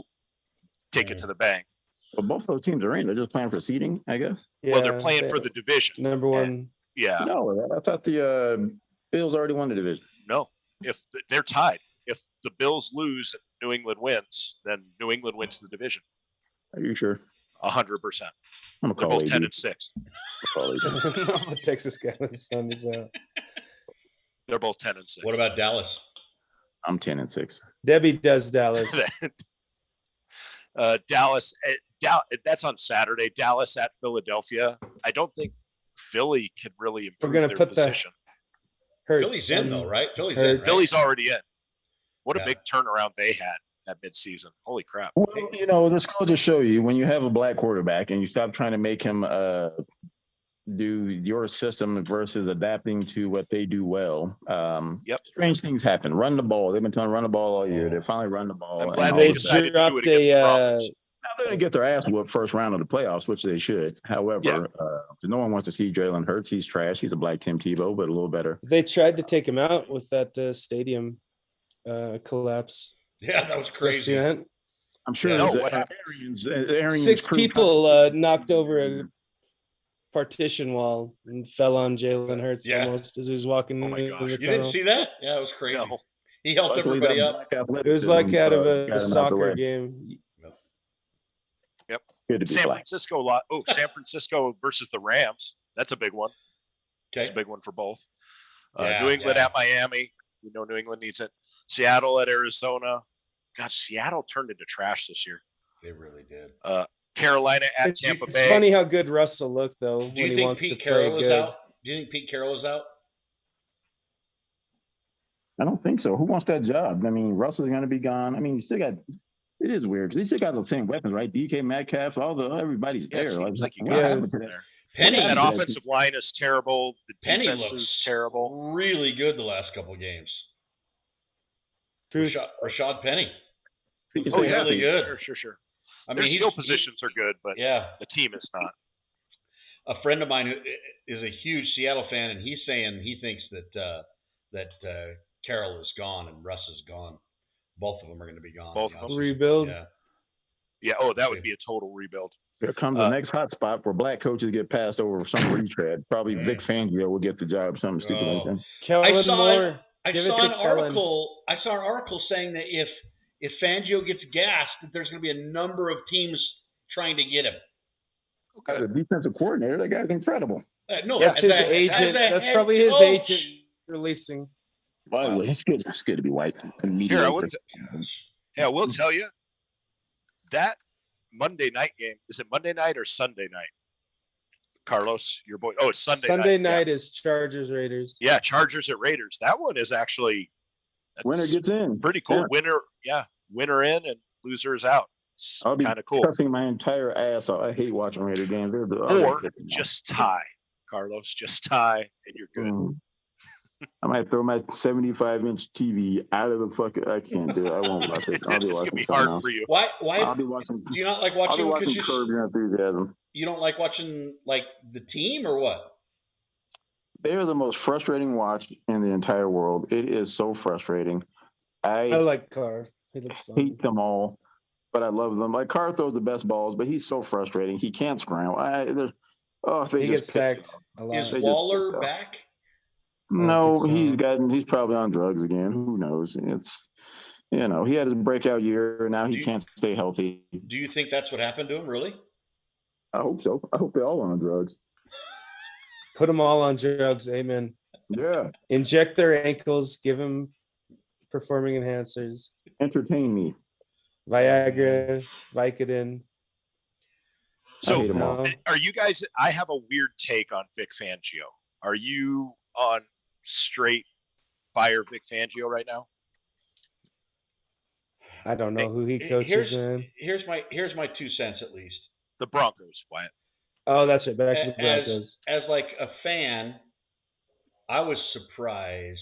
take it to the bank. Well, both those teams are in. They're just playing for seeding, I guess. Well, they're Yeah, playing for the division. number one. Yeah. No, I thought the Bills already won the division. No. If they're tied. if the Bills lose and New England wins, then New England wins the division. Are you sure? 100%. I'm They're both 10-6. I'm a Texas guy. Let's find this out. They're both 10-6. What about Dallas? I'm 10-6. Debbie does Dallas. Dallas, that's on Saturday. Dallas at Philadelphia. I don't think Philly can really improve gonna their put the position. Philly's in though, right? Philly's in, right? Philly's already in. What Yeah. a big turnaround they had at midseason. Holy crap. Well, this goes to show you when you have a black quarterback and you stop trying to make him do your system versus adapting to what they do well. Strange things happen. Run the ball. They've been telling run the ball all year. They finally run the ball. I'm glad they they decided to do it against the Broncos. Now they're going to get their ass whooped first round of the playoffs, which they should. However, no one wants to see Jalen Hurts. He's trash. He's a black Tim Tebow, but a little better. They tried to take him out with that stadium collapse. Yeah, that was crazy. See that? I'm sure what happened? Arians 6 people knocked over a partition wall and fell on Jalen Hurts almost as he was walking. Oh my gosh. the You tunnel. didn't see that? Yeah, it was crazy. No. He helped everybody up. It was like out of a soccer game. Yep. Good to be San black. Francisco. San Francisco versus the Rams. That's a big one. Okay. It's a big one for both. Yeah, New England at Miami. We know New England needs it. Seattle at Arizona. God, Seattle turned into trash this year. They really did. Carolina at Tampa It's Bay. funny how good Russell looked though Do you when he think wants to Pete play Carroll is good. out? Do you think Pete Carroll is out? I don't think so. Who wants that job? I mean, Russell's going to be gone. I mean, you still got. It is weird because they still got the same weapons, right? DK Metcalf, everybody's Yeah, it there. seems like you what got happened something to there. Penny, That offensive line is terrible. The Penny defense looks is terrible. really good the last couple of games. Truth. Rashad Penny. Speaking Oh of yeah, really good. Sure. I Their mean, skill positions are good, but the team is not. A friend of mine who is a huge Seattle fan, and he's saying he thinks that Carroll is gone and Russ is gone. Both of them are going to be gone. Both of them? Rebuild. Yeah. Yeah. Oh, that would be a total rebuild. Here comes the next hot spot where black coaches get passed over for some retread. Probably Vic Fangio will get the job, something stupid like that. Kellen Moore. I Give it saw to an Kellen. article saying that if Fangio gets gassed, that there's going to be a number of teams trying to get him. As a defensive coordinator, that guy's incredible. No, That's his as agent. a That's head probably his coach. agent releasing. By the way, it's good. It's good to be white. Here, I will tell you that Monday night game. Is it Monday night or Sunday night? Carlos, your boy. Oh, it's Sunday night. Sunday night is Chargers Raiders. Yeah, Chargers at Raiders. That one is actually Winner gets in. pretty cool. Yeah. Winner in and losers out. It's I'll be kind of cool. cussing my entire ass off. I hate watching Raider games. Or just tie, Carlos. Just tie, and you're good. I might throw my 75-inch TV out of the fucking. I can't do it. I won't watch it. I'll be It's watching gonna be something hard else. for you. Why? I'll be watching. Do you not like I'll be watching? watching Curb Your Enthusiasm. You don't like watching like the team or what? They are the most frustrating watch in the entire world. It is so frustrating. I like Carr. He looks fun. hate them all, but I love them. Like Carr throws the best balls, but he's so frustrating. He can't scramble. He He gets sacked a lot. Is Waller back? No, so. he's probably on drugs again. Who knows? It's he had his breakout year. Now he can't stay healthy. Do you think that's what happened to him? Really? I hope so. I hope they're all on drugs. Put them all on drugs. Amen. Yeah. Inject their ankles. Give them performing enhancers. Entertain me. Viagra, Vicodin. So, No. are you guys? I have a weird take on Vic Fangio. Are you on straight fire Vic Fangio right now? I don't know who he coaches, man. Here's my 2 cents at least. The Broncos, Wyatt. Oh, that's right. Back to the Broncos. As like a fan, I was surprised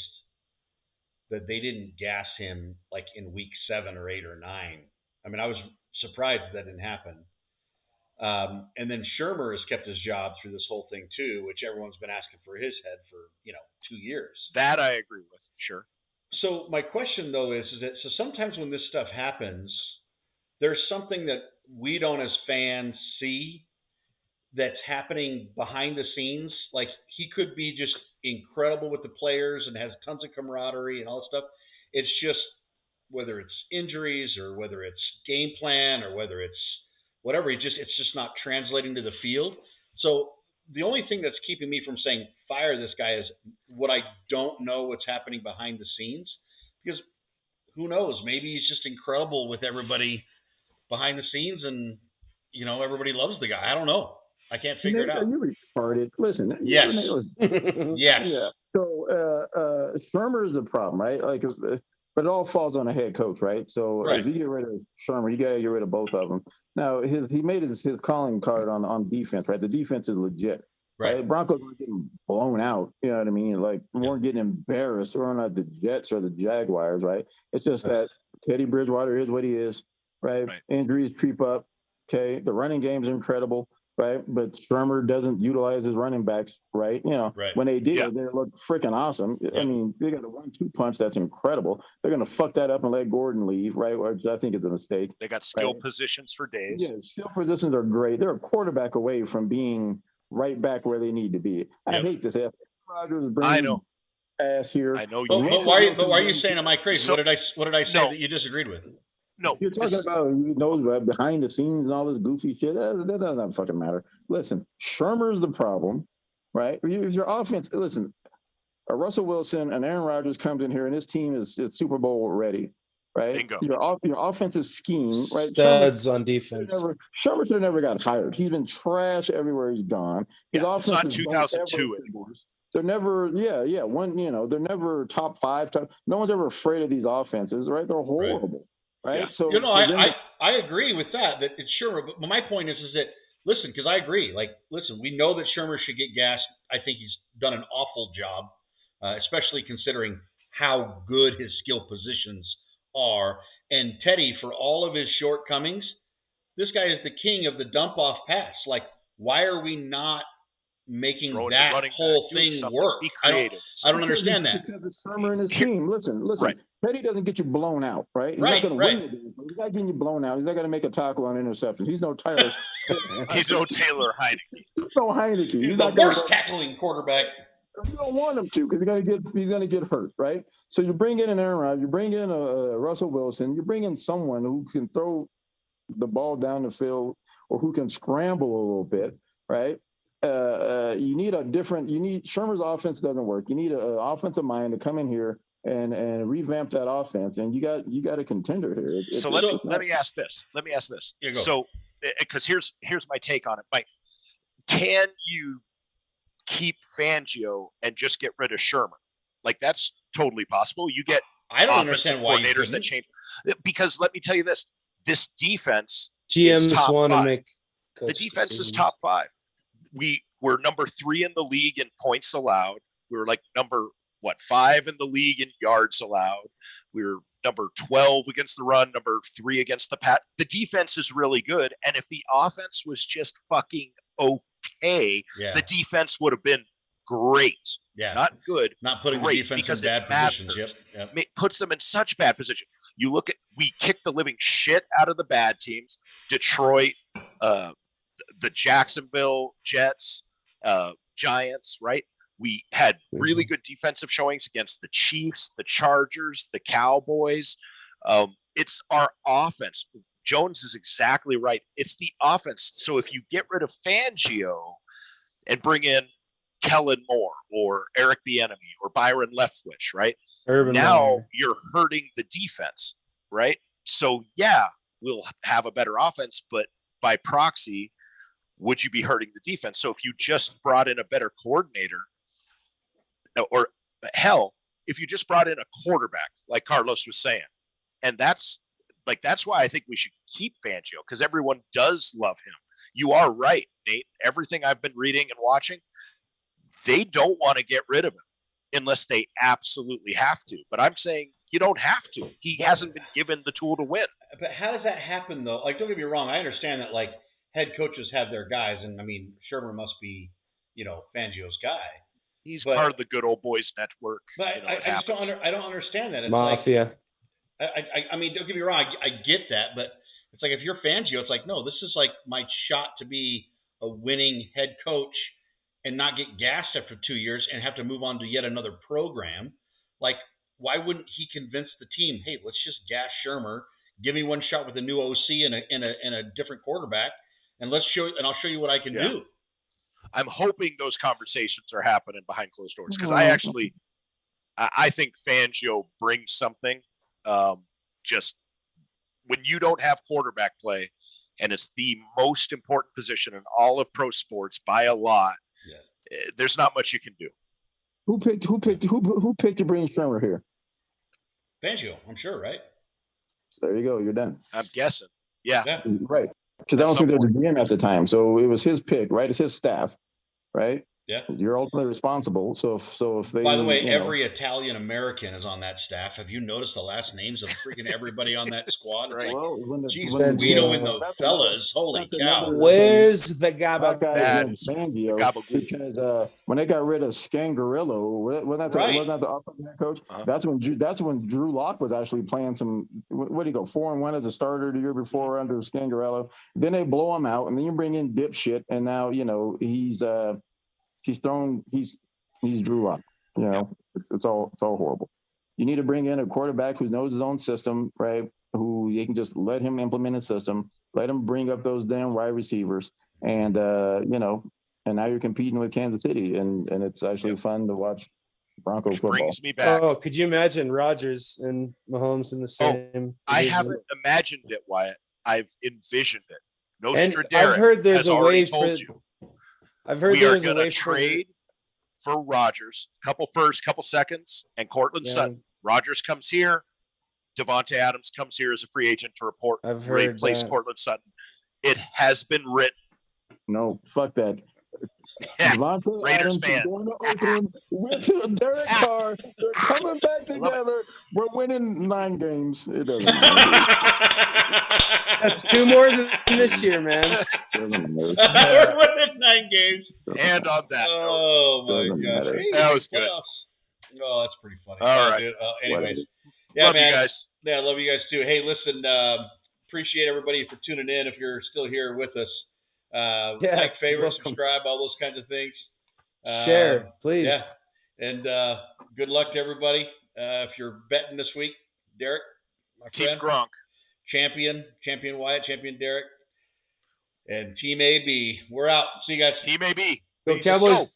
that they didn't gas him like in week 7 or 8 or 9. I mean, I was surprised that didn't happen. And then Shurmur has kept his job through this whole thing too, which everyone's been asking for his head for 2 years. That I agree with. Sure. So my question though is that so sometimes when this stuff happens, there's something that we don't as fans see that's happening behind the scenes. Like he could be just incredible with the players and has tons of camaraderie and all that stuff. It's just whether it's injuries or whether it's game plan or whether it's whatever, it's just not translating to the field. So the only thing that's keeping me from saying fire this guy is what I don't know what's happening behind the scenes, because who knows? Maybe he's just incredible with everybody behind the scenes, and everybody loves the guy. I don't know. I can't figure it out. You retarded. Listen. Yes. Yes. Yeah. So Shurmur is the problem, right? Like, but it all falls on the head coach, right? So Right. If you get rid of Shurmur, you got to get rid of both of them. Now he made his calling card on defense, right? The defense is legit. Right. Broncos weren't getting blown out. You know what I mean? Like, we weren't getting embarrassed. We're not the Jets or the Jaguars, right? It's just that Teddy Bridgewater is what he is, right? Injuries creep up. Okay. The running game's incredible, right? But Shurmur doesn't utilize his running backs, right? When they did, they looked freaking awesome. I mean, they got a 1-2 punch that's incredible. They're going to fuck that up and let Gordon leave, right? Which I think is a mistake. They got skill positions for days. Yeah, skill positions are great. They're a quarterback away from being right back where they need to be. I hate to say it. Rodgers bringing ass here. I know. But why are you saying am I crazy? So, what did I say that you disagreed with? No, you're talking about behind the scenes and all this goofy shit. That doesn't fucking matter. Listen, Shurmur's the problem, right? If your offense, listen, Russell Wilson and Aaron Rodgers comes in here and his team is Super Bowl ready, right? Bingo. Your offensive scheme, right? Studs on defense. Shurmur should have never got hired. He's been trash everywhere he's gone. His it's not 2002 anymore. They're never, they're never top 5. No one's ever afraid of these offenses, right? They're horrible. Right. Yeah. So I agree with that it's Shurmur, but my point is that listen, because I agree. Like, listen, we know that Shurmur should get gassed. I think he's done an awful job, especially considering how good his skill positions are. And Teddy, for all of his shortcomings, this guy is the king of the dump off pass. Like, why are we not making that whole thing work? I don't understand that. Because it's Shurmur and his team. Listen. Right. Teddy doesn't get you blown out, right? He's not going to win the game. He's not getting you blown out. He's not going to make a tackle on interceptions. He's no Tyler. He's no Taylor Heineke. He's no Heineke. He's the worst tackling quarterback. You don't want him to, because he's going to get hurt, right? So you bring in an Aaron Rodgers, you bring in a Russell Wilson, you bring in someone who can throw the ball down the field or who can scramble a little bit, right? You need Shurmur's offense doesn't work. You need an offensive mind to come in here and revamp that offense, and you got a contender here. So let me ask this. So, because here's my take on it, Mike. Can you keep Fangio and just get rid of Shurmur? Like, that's totally possible. You get I don't understand why coordinators that change, because let me tell you this defense GMs want to make the defense is top 5. We were number 3 in the league in points allowed. We were like number 5 in the league in yards allowed. We were number 12 against the run, number 3 against the pass. The defense is really good, and if the offense was just fucking okay, the defense would have been great. Yeah, not good, not putting the defense in bad positions. Yep. It puts them in such bad position. You look at, we kicked the living shit out of the bad teams. Detroit, the Jacksonville Jets, Giants, right? We had really good defensive showings against the Chiefs, the Chargers, the Cowboys. It's our offense. Jones is exactly right. It's the offense. So if you get rid of Fangio and bring in Kellen Moore or Eric Bieniemy or Byron Leftwich, right? You're hurting the defense, right? So we'll have a better offense, but by proxy, would you be hurting the defense? So if you just brought in a better coordinator, or hell, if you just brought in a quarterback, like Carlos was saying, and that's why I think we should keep Fangio, because everyone does love him. You are right, Nate. Everything I've been reading and watching, they don't want to get rid of him unless they absolutely have to. But I'm saying you don't have to. He hasn't been given the tool to win. But how does that happen, though? Like, don't get me wrong. I understand that, like, head coaches have their guys, and I mean, Shurmur must be, Fangio's guy. He's part of the good old boys network. But I don't understand that. It's Mafia. I mean, don't get me wrong. I get that, but it's like, if you're Fangio, it's like, no, this is like my shot to be a winning head coach and not get gassed after 2 years and have to move on to yet another program. Like, why wouldn't he convince the team, hey, let's just gas Shurmur, give me one shot with a new OC and a different quarterback, and I'll show you what I can do. I'm hoping those conversations are happening behind closed doors, because I think Fangio brings something. Just when you don't have quarterback play, and it's the most important position in all of pro sports by a lot, there's not much you can do. Who picked to bring Shurmur here? Fangio, I'm sure, right? So there you go. You're done. I'm guessing. Yeah. Right. Because I don't think there was a GM at the time. So it was his pick, right? It's his staff, right? Yeah. You're ultimately responsible. So if they, by the way, every Italian American is on that staff. Have you noticed the last names of freaking everybody on that squad? Right. Well, Guido and the fellas. Holy cow. Where's the Gabba? That is Fangio, gabagool. because when they got rid of Scangarello, wasn't that the offensive head coach? Uh-huh. That's when Drew Lock was actually playing some. What do you go 4-1 as a starter the year before under Scangarello? Then they blow him out, and then you bring in dipshit, and now he's Drew Lock. It's all horrible. You need to bring in a quarterback who knows his own system, right? Who you can just let him implement a system, let him bring up those damn wide receivers, and and now you're competing with Kansas City, and it's actually fun to watch Bronco football. Brings me back. Oh, could you imagine Rodgers and Mahomes in the same? I division? haven't imagined it, Wyatt. I've envisioned it. And Derrek I've heard there's has a already way told for. you. I've heard We are there's a going way to trade for Rodgers. Couple seconds, and Cortland Sutton. Rodgers comes here. Devontae Adams comes here as a free agent to replace Cortland Sutton. It has been written. No, fuck that. Devontae Raiders Adams fan. is going to Oakland with Derek Carr. They're coming back together. We're winning 9 games. It doesn't matter. That's 2 more than this year, man. We're winning 9 games. And on that note. My gosh. That was good. Oh, that's pretty funny. All right. Dude. Anyways. Love man. you guys. Yeah, I love you guys too. Hey, listen, appreciate everybody for tuning in. If you're still here with us, like, favorite, subscribe, all those kinds of things. Share, please. Yeah. And good luck to everybody. If you're betting this week, Derrek, my friend. Team Gronk. Champion Wyatt, champion Derrek. And Team AB. We're out. See you guys. Team AB. Go Cowboys.